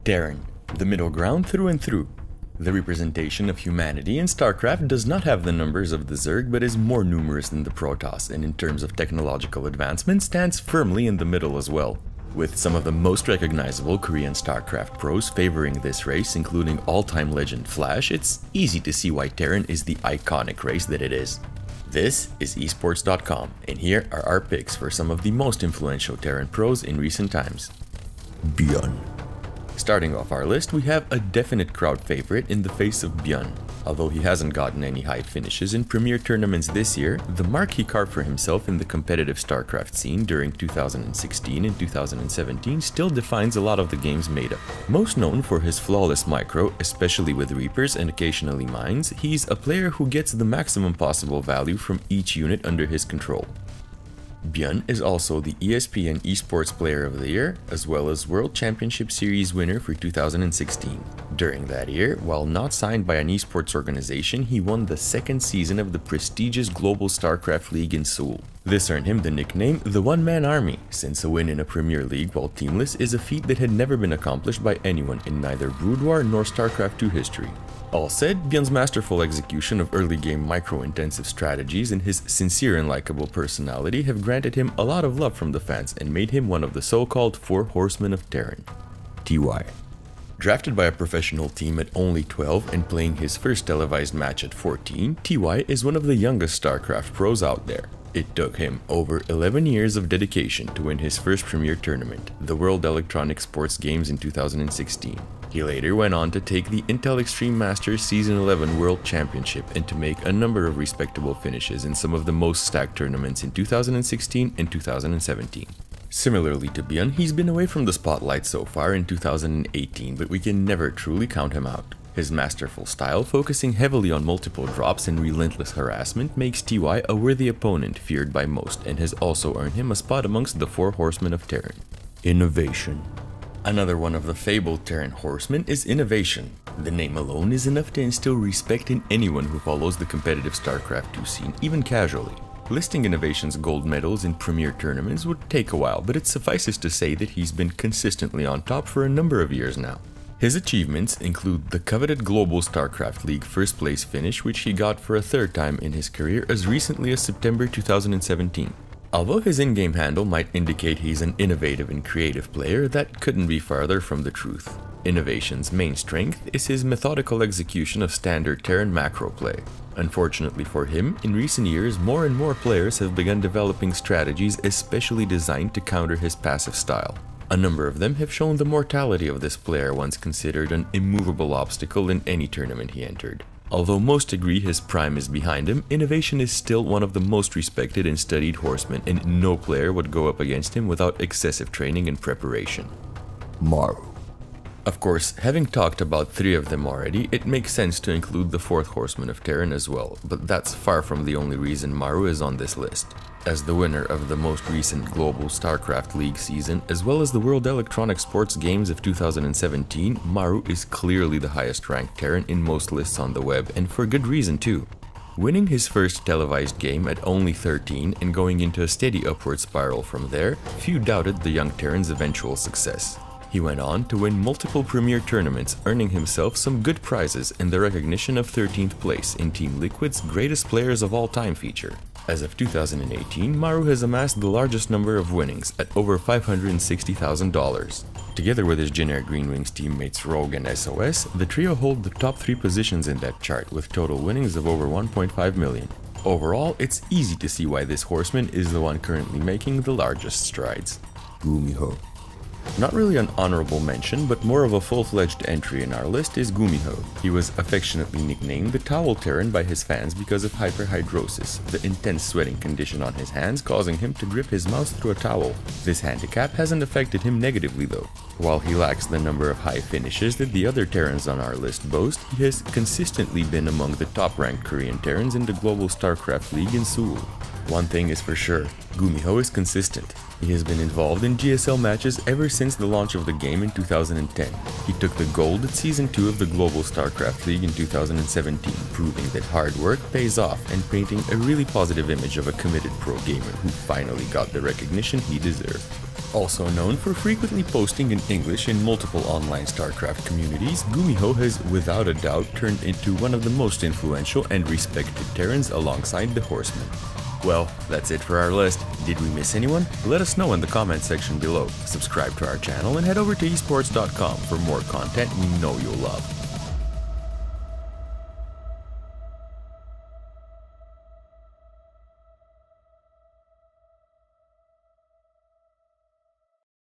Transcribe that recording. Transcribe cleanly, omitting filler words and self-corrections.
Terran, the middle ground through and through. The representation of humanity in StarCraft does not have the numbers of the Zerg, but is more numerous than the Protoss, and in terms of technological advancement stands firmly in the middle as well. With some of the most recognizable Korean StarCraft pros favoring this race, including all-time legend Flash, it's easy to see why Terran is the iconic race that it is. This is esports.com, and here are our picks for some of the most influential Terran pros in recent times. Byun. Starting off our list, we have a definite crowd favorite in the face of Byun. Although he hasn't gotten any high finishes in premier tournaments this year, the mark he carved for himself in the competitive StarCraft scene during 2016 and 2017 still defines a lot of the game's meta. Most known for his flawless micro, especially with Reapers and occasionally Mines, he's a player who gets the maximum possible value from each unit under his control. Byun is also the ESPN Esports Player of the Year, as well as World Championship Series winner for 2016. During that year, while not signed by an esports organization, he won the second season of the prestigious Global StarCraft League in Seoul. This earned him the nickname the One-Man Army, since a win in a Premier League while teamless is a feat that had never been accomplished by anyone in neither Brood War nor StarCraft II history. All said, Byun's masterful execution of early-game micro-intensive strategies and his sincere and likable personality have granted him a lot of love from the fans and made him one of the so-called Four Horsemen of Terran. TY. Drafted by a professional team at only 12 and playing his first televised match at 14, TY is one of the youngest StarCraft pros out there. It took him over 11 years of dedication to win his first premier tournament, the World Electronic Sports Games in 2016. He later went on to take the Intel Extreme Masters Season 11 World Championship and to make a number of respectable finishes in some of the most stacked tournaments in 2016 and 2017. Similarly to Byun, he's been away from the spotlight so far in 2018, but we can never truly count him out. His masterful style, focusing heavily on multiple drops and relentless harassment, makes TY a worthy opponent feared by most and has also earned him a spot amongst the Four Horsemen of Terran. Innovation. Another one of the fabled Terran horsemen is Innovation. The name alone is enough to instill respect in anyone who follows the competitive StarCraft II scene, even casually. Listing Innovation's gold medals in premier tournaments would take a while, but it suffices to say that he's been consistently on top for a number of years now. His achievements include the coveted Global StarCraft League first place finish, which he got for a third time in his career as recently as September 2017. Although his in-game handle might indicate he's an innovative and creative player, that couldn't be farther from the truth. Innovation's main strength is his methodical execution of standard Terran macro play. Unfortunately for him, in recent years more and more players have begun developing strategies especially designed to counter his passive style. A number of them have shown the mortality of this player once considered an immovable obstacle in any tournament he entered. Although most agree his prime is behind him, Innovation is still one of the most respected and studied horsemen, and no player would go up against him without excessive training and preparation. MARU. Of course, having talked about three of them already, it makes sense to include the fourth horseman of Terran as well, but that's far from the only reason MARU is on this list. As the winner of the most recent Global StarCraft League season, as well as the World Electronic Sports Games of 2017, MARU is clearly the highest ranked Terran in most lists on the web, and for good reason too. Winning his first televised game at only 13 and going into a steady upward spiral from there, few doubted the young Terran's eventual success. He went on to win multiple premier tournaments, earning himself some good prizes and the recognition of 13th place in Team Liquid's Greatest Players of All Time feature. As of 2018, MARU has amassed the largest number of winnings at over $560,000. Together with his generic Green Wings teammates Rogue and SOS, the trio hold the top 3 positions in that chart with total winnings of over 1.5 million. Overall, it's easy to see why this horseman is the one currently making the largest strides. Gumiho. Not really an honorable mention, but more of a full-fledged entry in our list is Gumiho. He was affectionately nicknamed the Towel Terran by his fans because of hyperhidrosis, the intense sweating condition on his hands causing him to grip his mouse through a towel. This handicap hasn't affected him negatively though. While he lacks the number of high finishes that the other Terrans on our list boast, he has consistently been among the top-ranked Korean Terrans in the Global StarCraft League in Seoul. One thing is for sure, Gumiho is consistent. He has been involved in GSL matches ever since the launch of the game in 2010. He took the gold at Season 2 of the Global StarCraft League in 2017, proving that hard work pays off and painting a really positive image of a committed pro gamer who finally got the recognition he deserved. Also known for frequently posting in English in multiple online StarCraft communities, Gumiho has without a doubt turned into one of the most influential and respected Terrans alongside the Horsemen. Well, that's it for our list. Did we miss anyone? Let us know in the comment section below. Subscribe to our channel and head over to esports.com for more content we know you'll love.